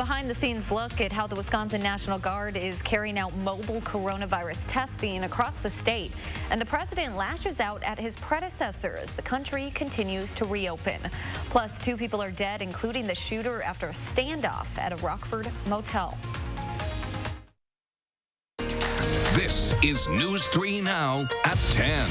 behind-the-scenes look at how the Wisconsin National Guard is carrying out mobile coronavirus testing across the state. And the president lashes out at his predecessor as the country continues to reopen. Plus, 2 people are dead, including the shooter after a standoff at a Rockford motel. This is News 3 Now at 10.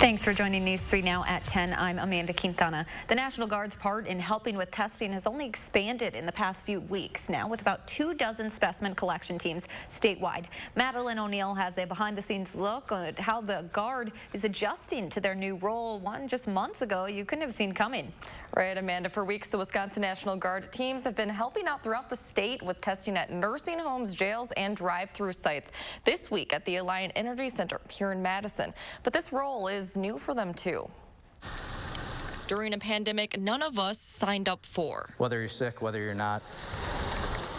Thanks for joining News 3 Now at 10. I'm Amanda Quintana. The National Guard's part in helping with testing has only expanded in the past few weeks, now with about 24 specimen collection teams statewide. Madeline O'Neill has a behind-the-scenes look at how the Guard is adjusting to their new role, one just months ago you couldn't have seen coming. Right, Amanda. For weeks, the Wisconsin National Guard teams have been helping out throughout the state with testing at nursing homes, jails, and drive-through sites. This week at the Alliant Energy Center here in Madison. But this role is new for them too. During a pandemic none of us signed up for. Whether you're sick, whether you're not.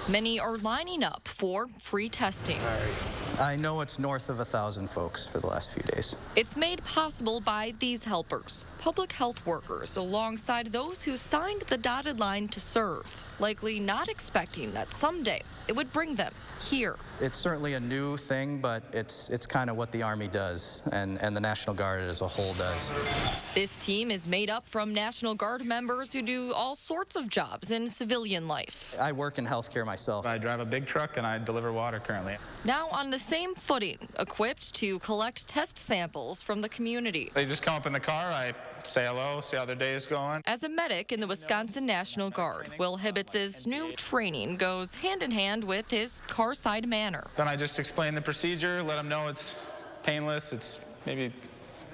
Many are lining up for free testing. I know it's north of 1,000 folks for the last few days. It's made possible by these helpers, public health workers, alongside those who signed the dotted line to serve, likely not expecting that someday it would bring them here. It's certainly a new thing, but it's kind of what the Army does and the National Guard as a whole does. This team is made up from National Guard members who do all sorts of jobs in civilian life. I work in healthcare myself. I drive a big truck and I deliver water currently. Now on the same footing, equipped to collect test samples from the community. They just come up in the car, I say hello, see how their day is going. As a medic in the Wisconsin National Guard, Will Hibbitz's new training goes hand in hand with his car-side manner. Then I just explain the procedure, let them know it's painless, it's maybe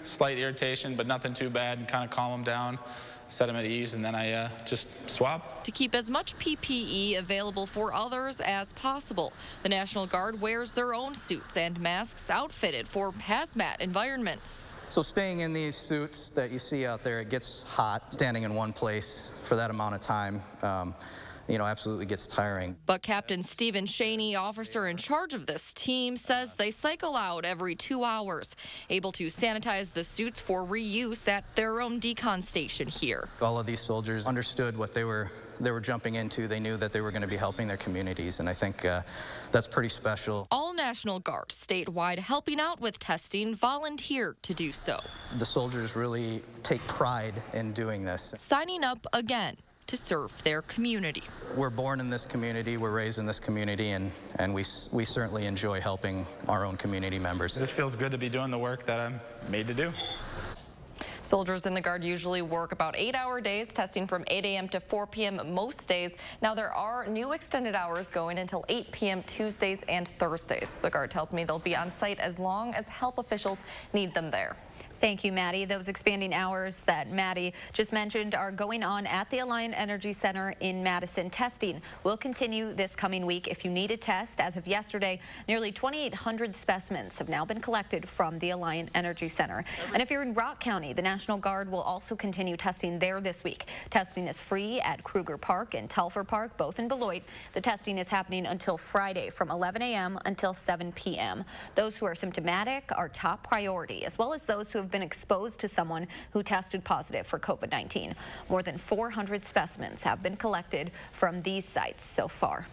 slight irritation, but nothing too bad, and kind of calm them down, set them at ease, and then I just swap. To keep as much PPE available for others as possible, the National Guard wears their own suits and masks outfitted for hazmat environments. So staying in these suits that you see out there, it gets hot. Standing in one place for that amount of time, absolutely gets tiring. But Captain Stephen Shaney, officer in charge of this team, says they cycle out every 2 hours, able to sanitize the suits for reuse at their own decon station here. All of these soldiers understood what they were jumping into. They knew that they were going to be helping their communities, and I think that's pretty special. All National Guard statewide helping out with testing volunteered to do so. The soldiers really take pride in doing this. Signing up again to serve their community. We're born in this community, we're raised in this community, and we certainly enjoy helping our own community members. This feels good to be doing the work that I'm made to do. Soldiers in the Guard usually work about 8-hour days, testing from 8 a.m. to 4 p.m. most days. Now there are new extended hours going until 8 p.m. Tuesdays and Thursdays. The Guard tells me they'll be on site as long as health officials need them there. Thank you, Maddie. Those expanding hours that Maddie just mentioned are going on at the Alliant Energy Center in Madison. Testing will continue this coming week. If you need a test, as of yesterday, nearly 2,800 specimens have now been collected from the Alliant Energy Center. And if you're in Rock County, the National Guard will also continue testing there this week. Testing is free at Kruger Park and Telfer Park, both in Beloit. The testing is happening until Friday from 11 a.m. until 7 p.m. Those who are symptomatic are top priority, as well as those who have been exposed to someone who tested positive for COVID-19. More than 400 specimens have been collected from these sites so far.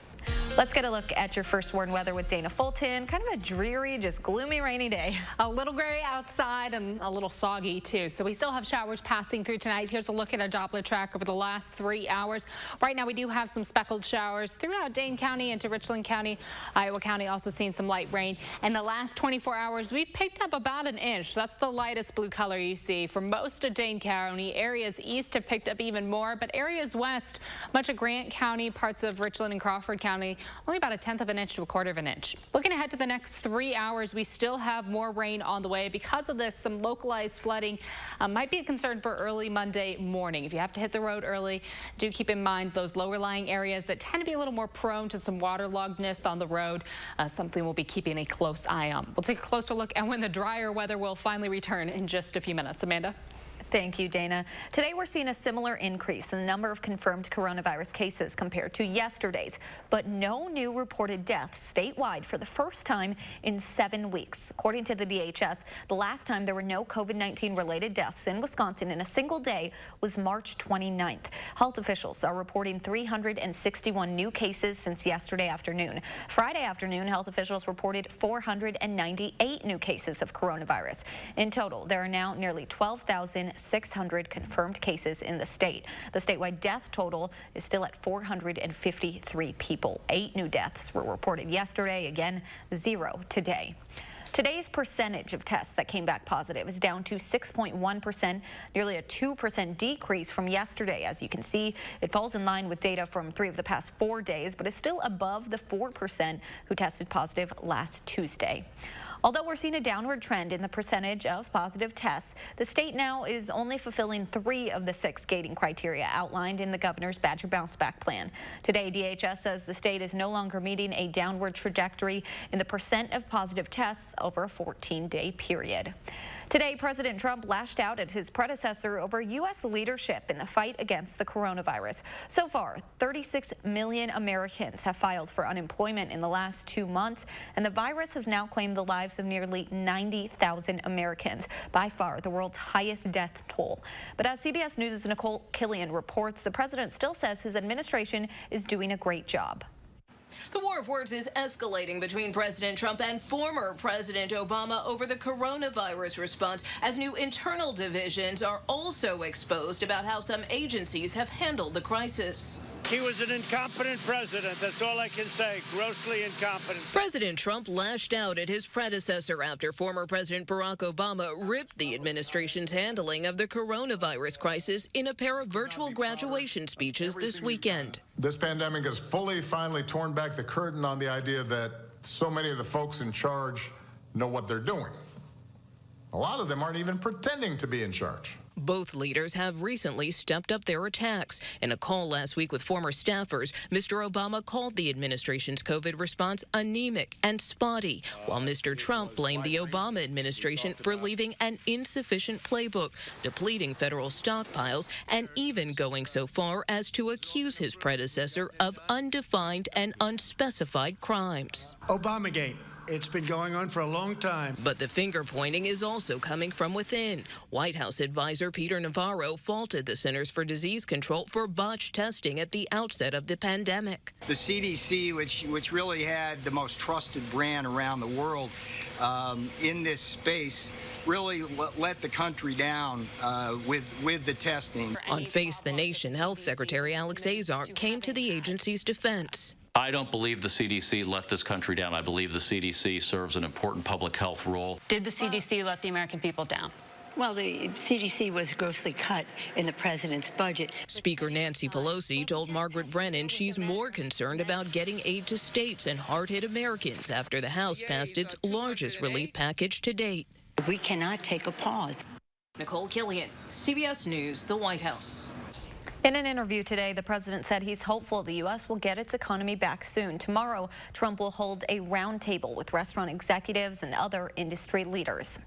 Let's get a look at your first warn weather with Dana Fulton. Kind of a dreary, just gloomy, rainy day. A little gray outside and a little soggy too. So we still have showers passing through tonight. Here's a look at our Doppler track over the last 3 hours. Right now we do have some speckled showers throughout Dane County into Richland County. Iowa County also seeing some light rain. In the last 24 hours, we've picked up about an inch. That's the lightest blue color you see. For most of Dane County, areas east have picked up even more, but areas west, much of Grant County, parts of Richland and Crawford County, only about 1/10 of an inch to 1/4 of an inch. Looking ahead to the next 3 hours, we still have more rain on the way. Because of this, some localized flooding might be a concern for early Monday morning. If you have to hit the road early, do keep in mind those lower lying areas that tend to be a little more prone to some waterloggedness on the road. Something we'll be keeping a close eye on. We'll take a closer look at when the drier weather will finally return in just a few minutes. Amanda? Thank you, Dana. Today, we're seeing a similar increase in the number of confirmed coronavirus cases compared to yesterday's, but no new reported deaths statewide for the first time in 7 weeks. According to the DHS, the last time there were no COVID-19 related deaths in Wisconsin in a single day was March 29th. Health officials are reporting 361 new cases since yesterday afternoon. Friday afternoon, health officials reported 498 new cases of coronavirus. In total, there are now nearly 12,600 confirmed cases in the state. The statewide death total is still at 453 people. 8 new deaths were reported yesterday, again 0 today. Today's percentage of tests that came back positive is down to 6.1%, nearly a 2% decrease from yesterday. As you can see, it falls in line with data from 3 of the past 4 days, but is still above the 4% who tested positive last Tuesday. Although we're seeing a downward trend in the percentage of positive tests, the state now is only fulfilling 3 of the 6 gating criteria outlined in the governor's Badger Bounce Back plan. Today, DHS says the state is no longer meeting a downward trajectory in the percent of positive tests over a 14-day period. Today, President Trump lashed out at his predecessor over U.S. leadership in the fight against the coronavirus. So far, 36 million Americans have filed for unemployment in the last 2 months, and the virus has now claimed the lives of nearly 90,000 Americans, by far the world's highest death toll. But as CBS News' Nicole Killian reports, the president still says his administration is doing a great job. The war of words is escalating between President Trump and former President Obama over the coronavirus response, as new internal divisions are also exposed about how some agencies have handled the crisis. He was an incompetent president. That's all I can say. Grossly incompetent. President Trump lashed out at his predecessor after former President Barack Obama ripped the administration's handling of the coronavirus crisis in a pair of virtual graduation speeches this weekend. This pandemic has finally torn back the curtain on the idea that so many of the folks in charge know what they're doing. A lot of them aren't even pretending to be in charge. Both leaders have recently stepped up their attacks. In a call last week with former staffers, Mr. Obama called the administration's COVID response anemic and spotty, while Mr. Trump blamed the Obama administration for leaving an insufficient playbook, depleting federal stockpiles, and even going so far as to accuse his predecessor of undefined and unspecified crimes. Obamagate. It's been going on for a long time. But the finger pointing is also coming from within. White House advisor Peter Navarro faulted the Centers for Disease Control for botched testing at the outset of the pandemic. The CDC, which really had the most trusted brand around the world in this space, really let the country down with the testing. On Face the Nation, Health Secretary Alex Azar came to the agency's defense. I don't believe the CDC let this country down. I believe the CDC serves an important public health role. Did the CDC let the American people down? Well, the CDC was grossly cut in the president's budget. Speaker Nancy Pelosi told Margaret Brennan she's more concerned about getting aid to states and hard-hit Americans after the House passed its largest relief package to date. We cannot take a pause. Nicole Killian, CBS News, the White House. In an interview today, the president said he's hopeful the U.S. will get its economy back soon. Tomorrow, Trump will hold a roundtable with restaurant executives and other industry leaders.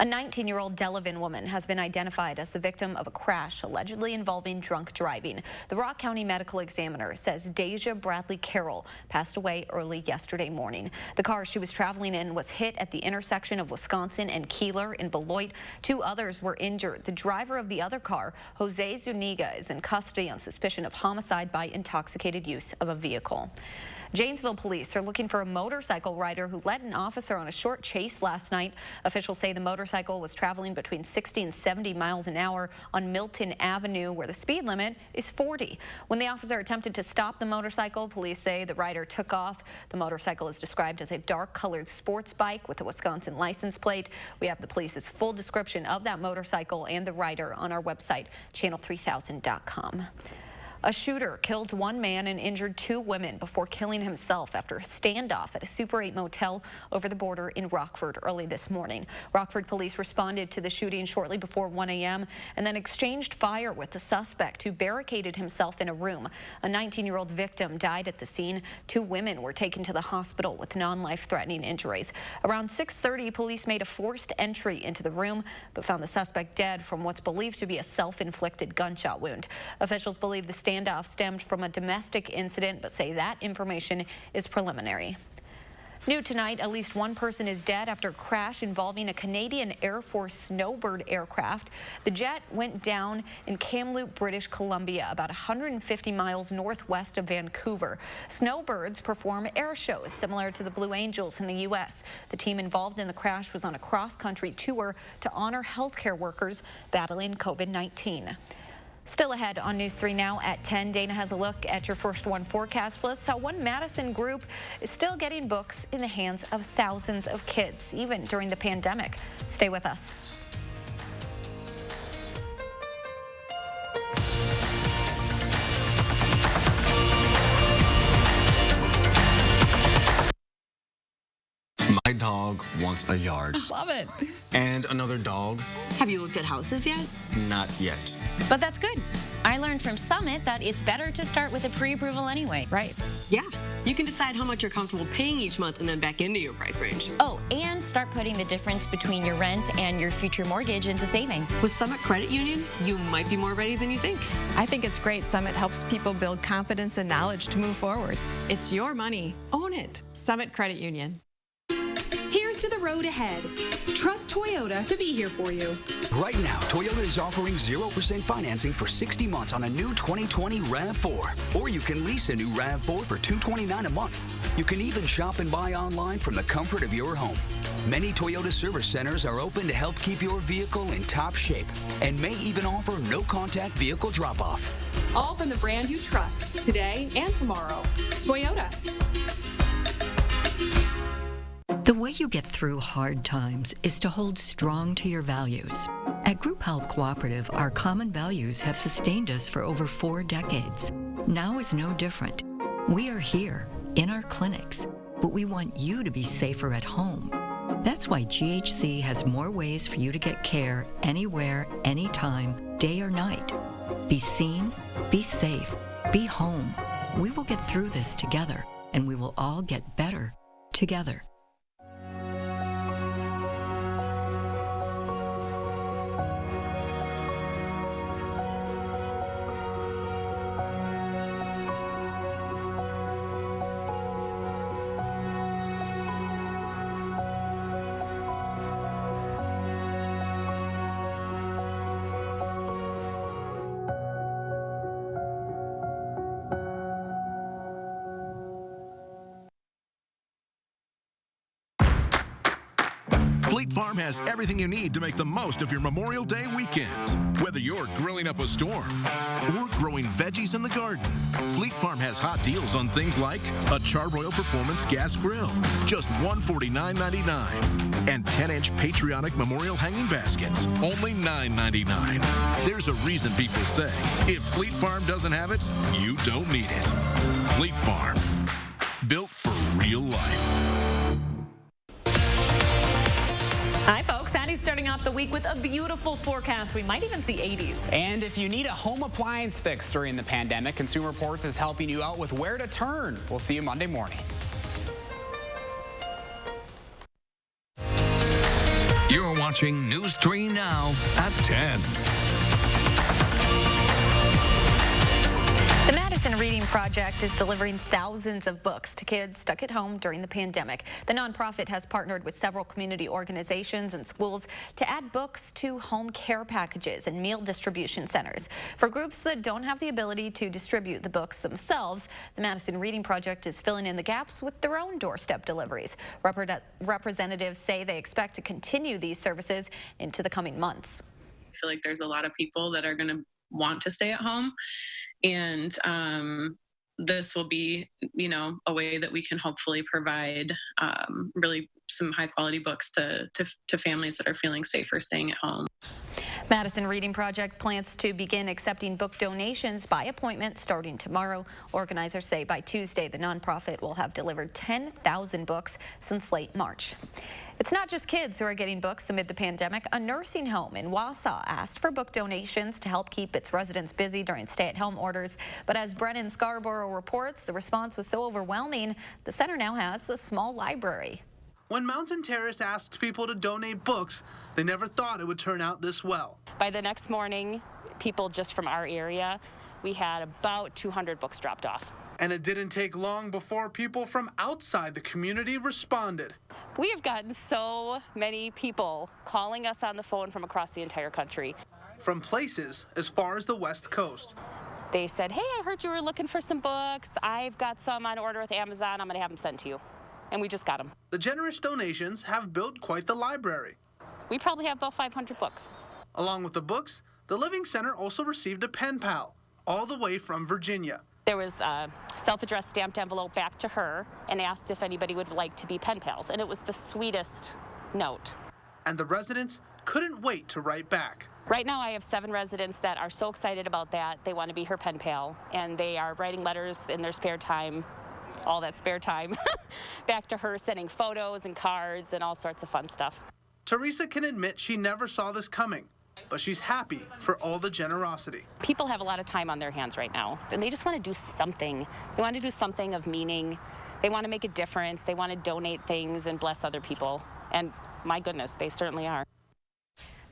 A 19-year-old Delavan woman has been identified as the victim of a crash allegedly involving drunk driving. The Rock County Medical Examiner says Deja Bradley Carroll passed away early yesterday morning. The car she was traveling in was hit at the intersection of Wisconsin and Keeler in Beloit. 2 others were injured. The driver of the other car, Jose Zuniga, is in custody on suspicion of homicide by intoxicated use of a vehicle. Janesville police are looking for a motorcycle rider who led an officer on a short chase last night. Officials say the motorcycle was traveling between 60 and 70 miles an hour on Milton Avenue, where the speed limit is 40. When the officer attempted to stop the motorcycle, police say the rider took off. The motorcycle is described as a dark-colored sports bike with a Wisconsin license plate. We have the police's full description of that motorcycle and the rider on our website, channel3000.com. A shooter killed one man and injured two women before killing himself after a standoff at a Super 8 motel over the border in Rockford early this morning. Rockford police responded to the shooting shortly before 1 a.m. and then exchanged fire with the suspect who barricaded himself in a room. A 19-year-old victim died at the scene. Two women were taken to the hospital with non-life-threatening injuries. Around 6:30, police made a forced entry into the room but found the suspect dead from what's believed to be a self-inflicted gunshot wound. Officials believe the standoff stemmed from a domestic incident, but say that information is preliminary. New tonight, at least one person is dead after a crash involving a Canadian Air Force Snowbird aircraft. The jet went down in Kamloops, British Columbia, about 150 miles northwest of Vancouver. Snowbirds perform air shows similar to the Blue Angels in the U.S. The team involved in the crash was on a cross-country tour to honor healthcare workers battling COVID-19. Still ahead on News 3 Now at 10, Dana has a look at your First One forecast, plus how one Madison group is still getting books in the hands of thousands of kids, even during the pandemic. Stay with us. My dog wants a yard. Love it. And another dog. Have you looked at houses yet? Not yet. But that's good. I learned from Summit that it's better to start with a pre-approval anyway. Right. Yeah. You can decide how much you're comfortable paying each month and then back into your price range. Oh, and start putting the difference between your rent and your future mortgage into savings. With Summit Credit Union, you might be more ready than you think. I think it's great. Summit helps people build confidence and knowledge to move forward. It's your money. Own it. Summit Credit Union. Here's to the road ahead. Trust Toyota to be here for you. Right now, Toyota is offering 0% financing for 60 months on a new 2020 RAV4. Or you can lease a new RAV4 for $229 a month. You can even shop and buy online from the comfort of your home. Many Toyota service centers are open to help keep your vehicle in top shape and may even offer no-contact vehicle drop-off. All from the brand you trust today and tomorrow. Toyota. The way you get through hard times is to hold strong to your values. At Group Health Cooperative, our common values have sustained us for over 4 decades. Now is no different. We are here, in our clinics, but we want you to be safer at home. That's why GHC has more ways for you to get care anywhere, anytime, day or night. Be seen, be safe, be home. We will get through this together, and we will all get better together. Fleet Farm has everything you need to make the most of your Memorial Day weekend. Whether you're grilling up a storm or growing veggies in the garden, Fleet Farm has hot deals on things like a Char-Broil Performance gas grill, just $149.99, and 10-inch Patriotic Memorial hanging baskets, only $9.99. There's a reason people say, if Fleet Farm doesn't have it, you don't need it. Fleet Farm, built for real life. Hi, folks. Sandy's starting off the week with a beautiful forecast. We might even see 80s. And if you need a home appliance fix during the pandemic, Consumer Reports is helping you out with where to turn. We'll see you Monday morning. You're watching News 3 Now at 10. The Madison Reading Project is delivering thousands of books to kids stuck at home during the pandemic. The nonprofit has partnered with several community organizations and schools to add books to home care packages and meal distribution centers. For groups that don't have the ability to distribute the books themselves, the Madison Reading Project is filling in the gaps with their own doorstep deliveries. Representatives say they expect to continue these services into the coming months. I feel like there's a lot of people that are going to want to stay at home, and this will be, a way that we can hopefully provide really some high quality books to families that are feeling safer staying at home. Madison Reading Project plans to begin accepting book donations by appointment starting tomorrow. Organizers say by Tuesday, the nonprofit will have delivered 10,000 books since late March. It's not just kids who are getting books amid the pandemic. A nursing home in Wausau asked for book donations to help keep its residents busy during stay-at-home orders. But as Brennan Scarborough reports, the response was so overwhelming, the center now has a small library. When Mountain Terrace asked people to donate books, they never thought it would turn out this well. By the next morning, people just from our area, we had about 200 books dropped off. And it didn't take long before people from outside the community responded. We have gotten so many people calling us on the phone from across the entire country. From places as far as the West Coast. They said, hey, I heard you were looking for some books. I've got some on order with Amazon. I'm going to have them sent to you. And we just got them. The generous donations have built quite the library. We probably have about 500 books. Along with the books, the Living Center also received a pen pal, all the way from Virginia. There was a self-addressed stamped envelope back to her and asked if anybody would like to be pen pals. And it was the sweetest note. And the residents couldn't wait to write back. Right now I have 7 residents that are so excited about that. They want to be her pen pal. And they are writing letters in their spare time, all that spare time, back to her, sending photos and cards and all sorts of fun stuff. Teresa can admit she never saw this coming, but she's happy for all the generosity. People have a lot of time on their hands right now, and they just want to do something. They want to do something of meaning. They want to make a difference. They want to donate things and bless other people. And my goodness, they certainly are.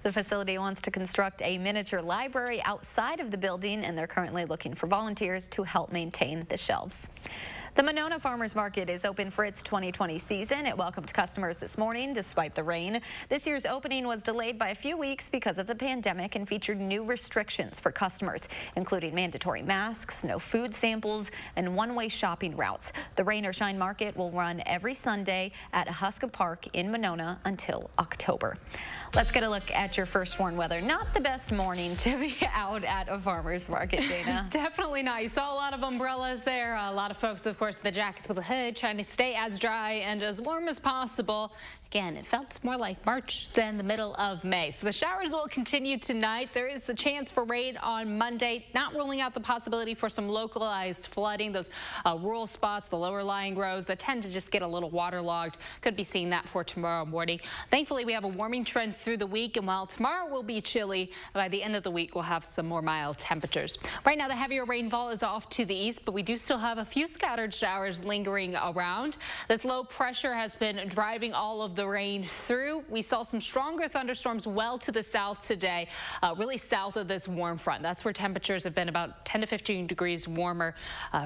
The facility wants to construct a miniature library outside of the building, and they're currently looking for volunteers to help maintain the shelves. The Monona Farmers Market is open for its 2020 season. It welcomed customers this morning despite the rain. This year's opening was delayed by a few weeks because of the pandemic and featured new restrictions for customers, including mandatory masks, no food samples, and one-way shopping routes. The Rain or Shine Market will run every Sunday at Huska Park in Monona until October. Let's get a look at your first warn weather. Not the best morning to be out at a farmer's market, Dana. Definitely not. You saw a lot of umbrellas there. A lot of folks, of course, the jackets with a hood, trying to stay as dry and as warm as possible. Again, it felt more like March than the middle of May. So the showers will continue tonight. There is a chance for rain on Monday, not ruling out the possibility for some localized flooding. Those rural spots, the lower lying roads that tend to just get a little waterlogged. Could be seeing that for tomorrow morning. Thankfully, we have a warming trend through the week, and while tomorrow will be chilly, by the end of the week, we'll have some more mild temperatures. Right now, the heavier rainfall is off to the east, but we do still have a few scattered showers lingering around. This low pressure has been driving all of the rain through. We saw some stronger thunderstorms well to the south today, really south of this warm front. That's where temperatures have been about 10 to 15 degrees warmer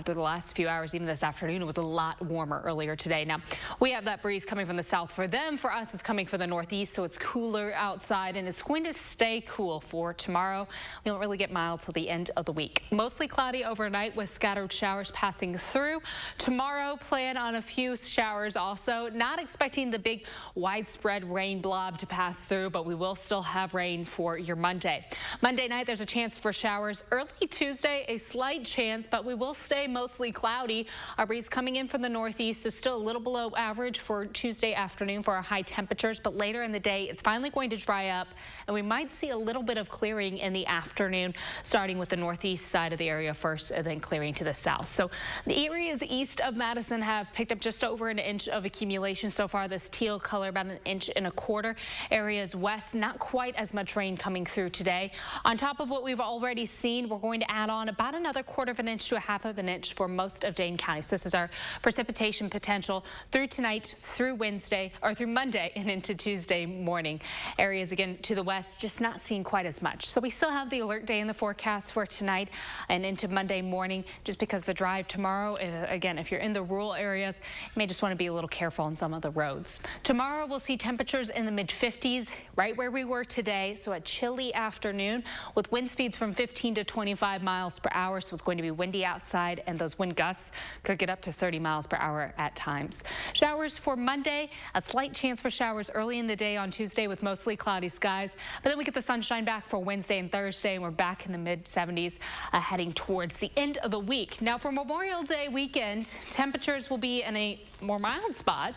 through the last few hours. Even this afternoon, it was a lot warmer earlier today. Now, we have that breeze coming from the south for them. For us, it's coming from the northeast, so it's cooler outside, and it's going to stay cool for tomorrow. We won't really get mild till the end of the week. Mostly cloudy overnight with scattered showers passing through. Tomorrow, plan on a few showers also. Not expecting the big widespread rain blob to pass through, but we will still have rain for your Monday. Monday night, there's a chance for showers. Early Tuesday, a slight chance, but we will stay mostly cloudy. Our breeze coming in from the northeast is still a little below average for Tuesday afternoon for our high temperatures, but later in the day, it's finally going to dry up, and we might see a little bit of clearing in the afternoon, starting with the northeast side of the area first and then clearing to the south. So the areas east of Madison have picked up just over an inch of accumulation so far. This teal color, about 1.25 inches. Areas west, not quite as much rain coming through today. On top of what we've already seen, we're going to add on about another 1/4 inch to 1/2 inch for most of Dane County. So this is our precipitation potential through tonight, through Wednesday, or through Monday and into Tuesday morning. Areas again to the west, just not seeing quite as much. So we still have the alert day in the forecast for tonight and into Monday morning, just because the drive tomorrow, again, if you're in the rural areas, you may just want to be a little careful on some of the roads. Tomorrow we'll see temperatures in the mid-50s, right where we were today. So a chilly afternoon with wind speeds from 15 to 25 miles per hour. So it's going to be windy outside, and those wind gusts could get up to 30 miles per hour at times. Showers for Monday, a slight chance for showers early in the day on Tuesday with mostly cloudy skies. But then we get the sunshine back for Wednesday and Thursday, and we're back in the mid-70s heading towards the end of the week. Now for Memorial Day weekend, temperatures will be in a more mild spot.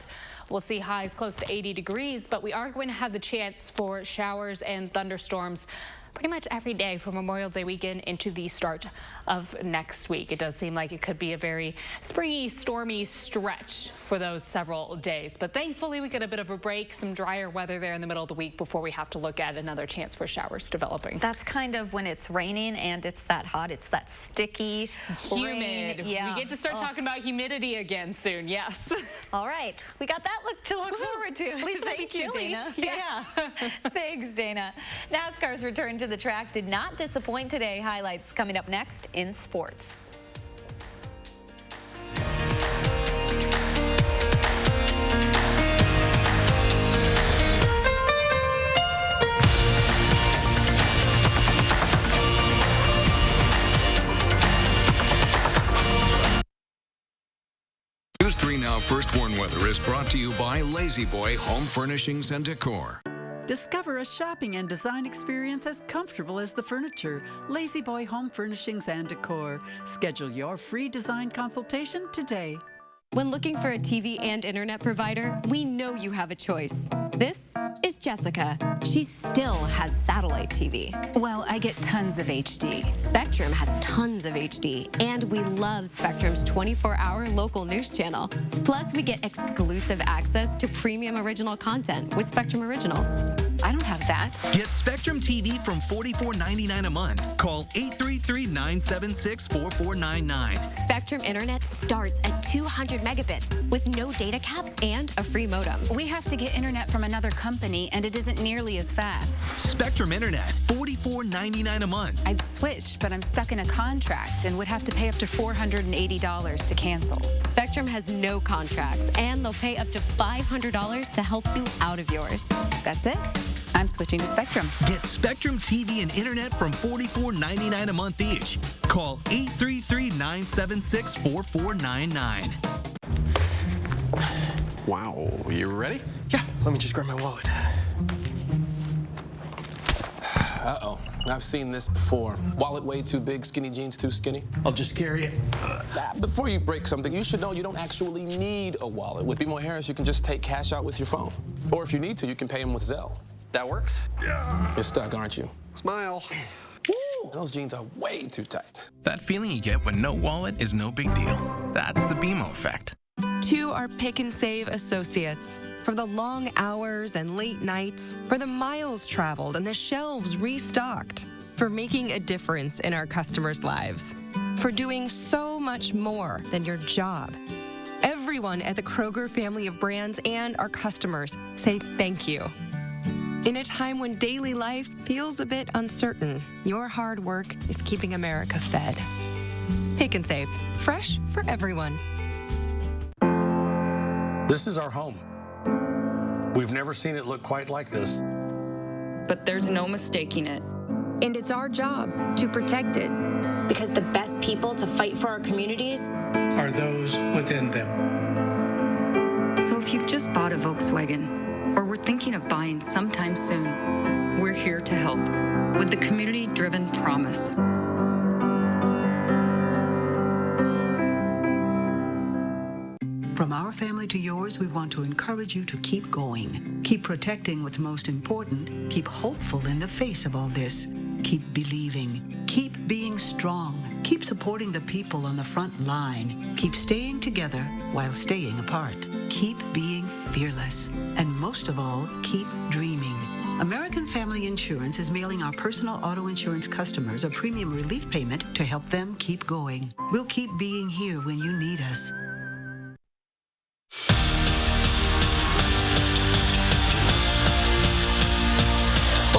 We'll see highs close to 80 degrees, but we are going to have the chance for showers and thunderstorms pretty much every day from Memorial Day weekend into the start of next week. It does seem like it could be a very springy, stormy stretch for those several days. But thankfully, we get a bit of a break, some drier weather there in the middle of the week before we have to look at another chance for showers developing. That's kind of when it's raining and it's that hot. It's that sticky, humid. Rain. Yeah. We get to start talking about humidity again soon. Yes. All right. We got that to look forward to. At least it'll be Thank you, chilly. Dana. Yeah. Thanks, Dana. NASCAR's return to the track did not disappoint today. Highlights coming up next in sports. News 3 Now First Warn Weather is brought to you by Lazy Boy Home Furnishings and Decor. Discover a shopping and design experience as comfortable as the furniture. Lazy Boy Home Furnishings and Decor. Schedule your free design consultation today. When looking for a TV and internet provider, we know you have a choice. This is Jessica. She still has satellite TV. Well, I get tons of HD. Spectrum has tons of HD, and we love Spectrum's 24-hour local news channel. Plus, we get exclusive access to premium original content with Spectrum Originals. I don't have that. Get Spectrum TV from $44.99 a month. Call 833-976-4499. Spectrum Internet starts at 200 megabits with no data caps and a free modem. We have to get internet from another company, and it isn't nearly as fast. Spectrum Internet, $44.99 a month. I'd switch, but I'm stuck in a contract and would have to pay up to $480 to cancel. Spectrum has no contracts, and they'll pay up to $500 to help you out of yours. That's it. I'm switching to Spectrum. Get Spectrum TV and internet from $44.99 a month each. Call 833-976-4499. Wow, you ready? Yeah, let me just grab my wallet. Uh-oh, I've seen this before. Wallet way too big, skinny jeans too skinny. I'll just carry it. Before you break something, you should know you don't actually need a wallet. With BMO Harris, you can just take cash out with your phone. Or if you need to, you can pay them with Zelle. That works? Yeah. You're stuck, aren't you? Smile. Woo! Those jeans are way too tight. That feeling you get when no wallet is no big deal. That's the BMO effect. To our Pick and Save associates, for the long hours and late nights, for the miles traveled and the shelves restocked, for making a difference in our customers' lives, for doing so much more than your job. Everyone at the Kroger family of brands and our customers say thank you. In a time when daily life feels a bit uncertain, your hard work is keeping America fed. Pick and Save, fresh for everyone. This is our home. We've never seen it look quite like this. But there's no mistaking it. And it's our job to protect it. Because the best people to fight for our communities are those within them. So if you've just bought a Volkswagen, or we're thinking of buying sometime soon, we're here to help with the community-driven promise. From our family to yours, we want to encourage you to keep going. Keep protecting what's most important. Keep hopeful in the face of all this. Keep believing. Keep being strong. Keep supporting the people on the front line. Keep staying together while staying apart. Keep being fearless. And most of all, keep dreaming. American Family Insurance is mailing our personal auto insurance customers a premium relief payment to help them keep going. We'll keep being here when you need us.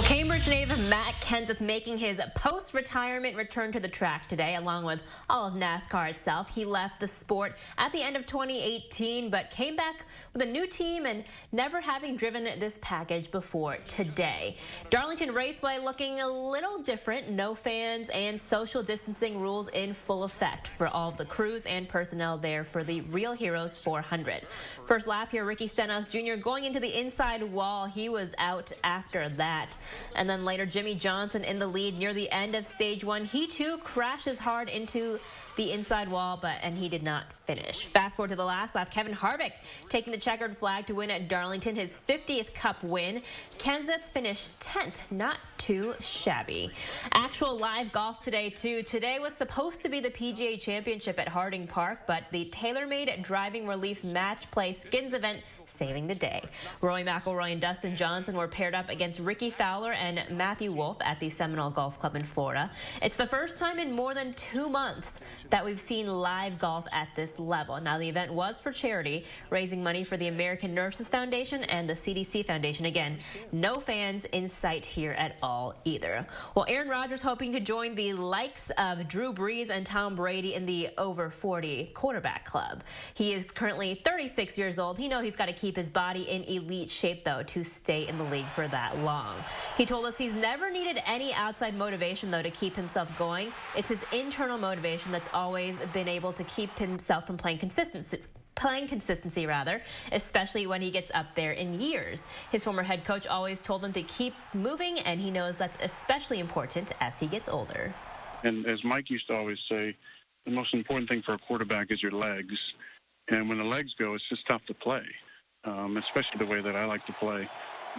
Cambridge native Matt Kenseth making his post-retirement return to the track today, along with all of NASCAR itself. He left the sport at the end of 2018, but came back with a new team and never having driven this package before today. Darlington Raceway looking a little different. No fans and social distancing rules in full effect for all of the crews and personnel there for the Real Heroes 400. First lap here, Ricky Stenhouse Jr. going into the inside wall. He was out after that. And then then later Jimmy Johnson in the lead near the end of stage 1. He too crashes hard into the inside wall, and he did not finish. Fast forward to the last lap, Kevin Harvick taking the checkered flag to win at Darlington, his 50th Cup win. Kenseth finished 10th, not too shabby. Actual live golf today too. Today was supposed to be the PGA Championship at Harding Park, but the TaylorMade Driving Relief Match Play Skins event saving the day. Rory McIlroy and Dustin Johnson were paired up against Ricky Fowler and Matthew Wolff at the Seminole Golf Club in Florida. It's the first time in more than 2 months that we've seen live golf at this level. Now, the event was for charity, raising money for the American Nurses Foundation and the CDC Foundation. Again, no fans in sight here at all either. Well, Aaron Rodgers hoping to join the likes of Drew Brees and Tom Brady in the over 40 quarterback club. He is currently 36 years old. He knows he's got to keep his body in elite shape, though, to stay in the league for that long. He told us he's never needed any outside motivation, though, to keep himself going. It's his internal motivation that's always been able to keep himself from playing consistency, especially when he gets up there in years. His former head coach always told him to keep moving, and he knows that's especially important as he gets older. And as Mike used to always say, the most important thing for a quarterback is your legs. And when the legs go, it's just tough to play, especially the way that I like to play.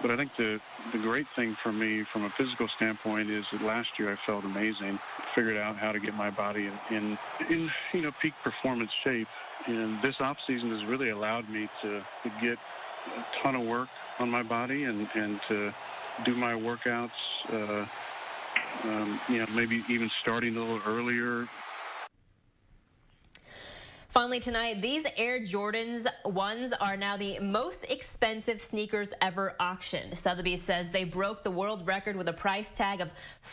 But I think the great thing for me from a physical standpoint is that last year I felt amazing. Figured out how to get my body in peak performance shape. And this off season has really allowed me to get a ton of work on my body and to do my workouts, maybe even starting a little earlier. Finally tonight, these Air Jordans 1s are now the most expensive sneakers ever auctioned. Sotheby's says they broke the world record with a price tag of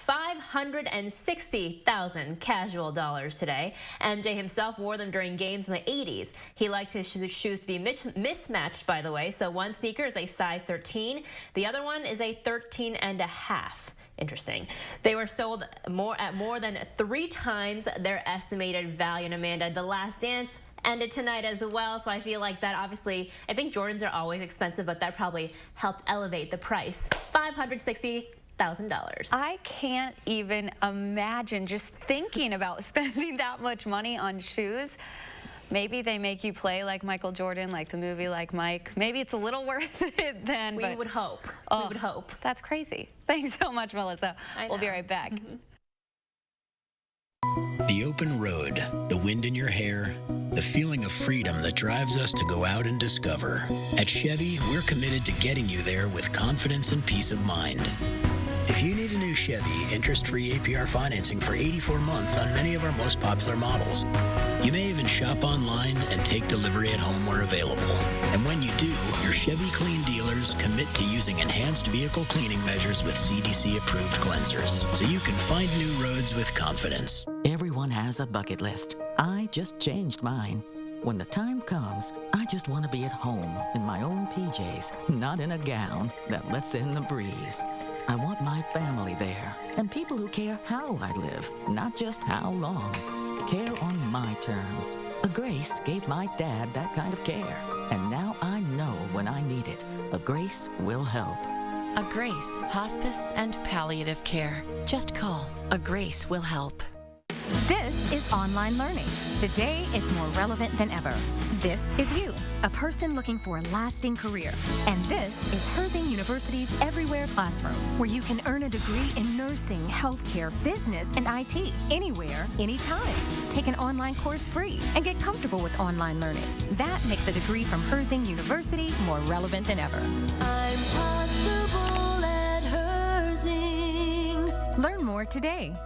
$560,000 casual dollars today. MJ himself wore them during games in the 80s. He liked his shoes to be mismatched, by the way. So one sneaker is a size 13. The other one is a 13.5. Interesting. They were sold at more than 3 times their estimated value. And Amanda, The Last Dance ended tonight as well, so I feel like that obviously, I think Jordans are always expensive, but that probably helped elevate the price. $560,000. I can't even imagine just thinking about spending that much money on shoes. Maybe they make you play like Michael Jordan, like the movie Like Mike. Maybe it's a little worth it then. We would hope. Oh, we would hope. That's crazy. Thanks so much, Melissa. We'll be right back. The open road, the wind in your hair, the feeling of freedom that drives us to go out and discover. At Chevy, we're committed to getting you there with confidence and peace of mind. If you need a new Chevy, interest-free APR financing for 84 months on many of our most popular models. You may even shop online and take delivery at home where available. And when you do, your Chevy Clean dealers commit to using enhanced vehicle cleaning measures with CDC-approved cleansers, so you can find new roads with confidence. Everyone has a bucket list. I just changed mine. When the time comes, I just want to be at home in my own PJs, not in a gown that lets in the breeze. I want my family there, and people who care how I live, not just how long. Care on my terms. A Grace gave my dad that kind of care, and now I know when I need it, a Grace will help. A Grace, hospice and palliative care. Just call. A Grace will help. This is online learning. Today, it's more relevant than ever. This is you, a person looking for a lasting career. And this is Herzing University's Everywhere Classroom, where you can earn a degree in nursing, healthcare, business, and IT, anywhere, anytime. Take an online course free and get comfortable with online learning. That makes a degree from Herzing University more relevant than ever. I'm possible at Herzing. Learn more today.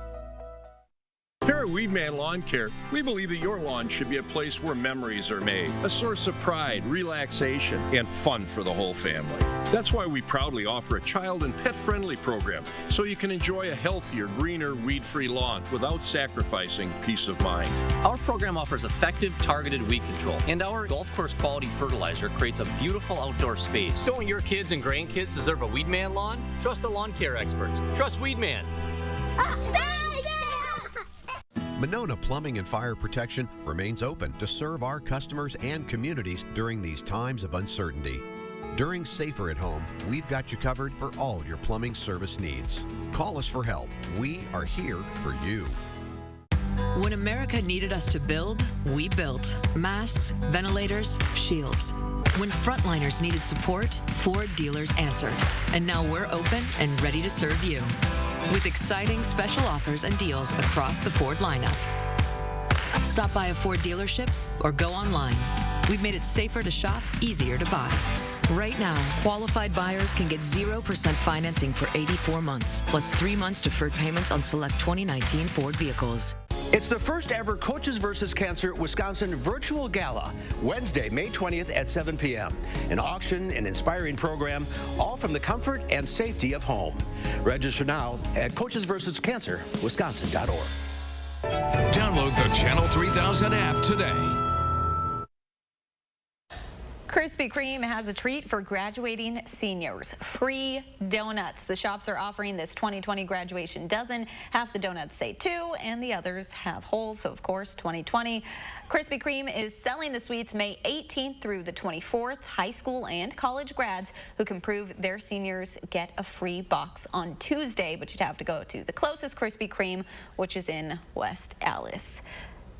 Here at Weedman Lawn Care, we believe that your lawn should be a place where memories are made, a source of pride, relaxation, and fun for the whole family. That's why we proudly offer a child and pet-friendly program, so you can enjoy a healthier, greener, weed-free lawn without sacrificing peace of mind. Our program offers effective, targeted weed control, and our golf course quality fertilizer creates a beautiful outdoor space. Don't your kids and grandkids deserve a Weedman lawn? Trust the lawn care experts. Trust Weedman. Monona Plumbing and Fire Protection remains open to serve our customers and communities during these times of uncertainty. During Safer at Home, we've got you covered for all your plumbing service needs. Call us for help. We are here for you. When America needed us to build, we built. Masks, ventilators, shields. When frontliners needed support, Ford dealers answered. And now we're open and ready to serve you. With exciting special offers and deals across the Ford lineup. Stop by a Ford dealership or go online. We've made it safer to shop, easier to buy. Right now, qualified buyers can get 0% financing for 84 months, plus 3 months deferred payments on select 2019 Ford vehicles. It's the first ever Coaches vs. Cancer Wisconsin virtual gala, Wednesday, May 20th at 7 p.m. An auction and inspiring program, all from the comfort and safety of home. Register now at coachesversuscancerwisconsin.org. Download the Channel 3000 app today. Krispy Kreme has a treat for graduating seniors. Free donuts. The shops are offering this 2020 graduation dozen. Half the donuts say 2 and the others have holes, so of course 2020. Krispy Kreme is selling the sweets May 18th through the 24th. High school and college grads who can prove their seniors get a free box on Tuesday, but you'd have to go to the closest Krispy Kreme, which is in West Allis.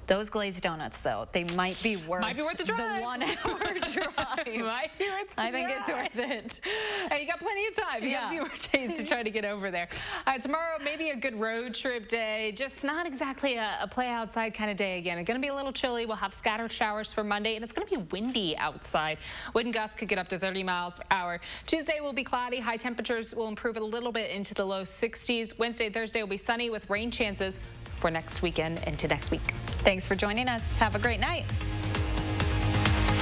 Those glazed donuts, though, they might be worth the drive. The 1 hour drive. Might be worth the I think drive. it's worth it. Hey, you got plenty of time. You got a few more days to try to get over there. Tomorrow, maybe a good road trip day. Just not exactly a play outside kind of day again. It's going to be a little chilly. We'll have scattered showers for Monday, and it's going to be windy outside. Wind gusts could get up to 30 miles per hour. Tuesday will be cloudy. High temperatures will improve a little bit into the low 60s. Wednesday, Thursday will be sunny with rain chances for next weekend into next week. Thanks for joining us. Have a great night.